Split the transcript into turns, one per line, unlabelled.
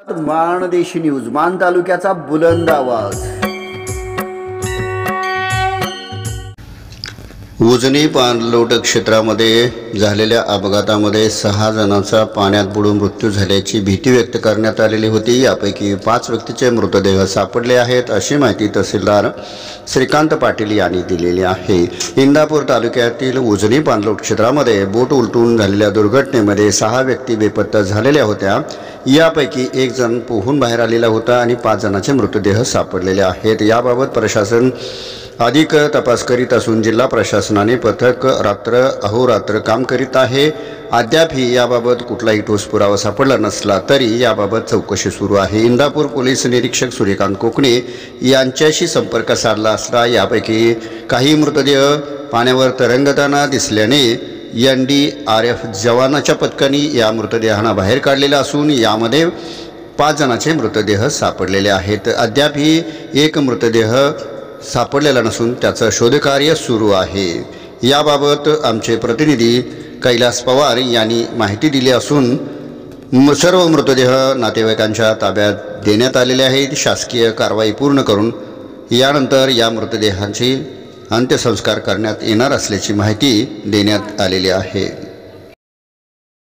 माणदेशी news, मान तालुक्याचा बुलंद आवाज। उजनी पाणलोट क्षेत्रामध्ये झालेल्या अपघातामध्ये 6 जणांचा पाण्यात बुडून मृत्यू झाल्याची भीती व्यक्त करण्यात आलेली होती। यापैकी 5 व्यक्तीचे मृतदेह सापडले आहेत, अशी माहिती तहसीलदार श्रीकांत पाटील यांनी दिलेली आहे। इंदापूर तालुक्यातील उजनी पाणलोट क्षेत्रामध्ये बोट उलटून झालेल्या दुर्घटनेमध्ये 6 व्यक्ती बेपत्ता झालेल्या होत्या। यापैकी 1 जण पोहून बाहेर आलेला होता आणि 5 जणांचे मृतदेह सापडलेले आहेत। याबाबत प्रशासन अधिक तपास करीत असून जिल्हा प्रशासनाने पथक रात्र अहोरात्र काम करीत आहे। अद्यापही याबाबत कुठलाही ठोस पुरावा सापडला नसला तरी याबाबत चौकशी सुरू आहे। इंदापूर पोलीस निरीक्षक सूर्यकांत कोकणे यांच्याशी संपर्क साधला असता यापैकी काही मृतदेह पाण्यावर तरंगताना दिसल्याने NDRF जवानाच्या पथकाने या मृतदेहांना बाहेर काढलेला असून यामध्ये 5 जणांचे मृतदेह सापडलेले आहेत। अद्यापही 1 मृतदेह सापडलेला नसून त्याचं शोधकार्य सुरू आहे। याबाबत आमचे प्रतिनिधी कैलास पवार यांनी माहिती दिली असून सर्व मृतदेह नातेवाईकांच्या ताब्यात देण्यात आलेले आहेत। शासकीय कारवाई पूर्ण करून यानंतर या मृतदेहांचे अंत्यसंस्कार करण्यात येणार असल्याची माहिती देण्यात आलेली आहे।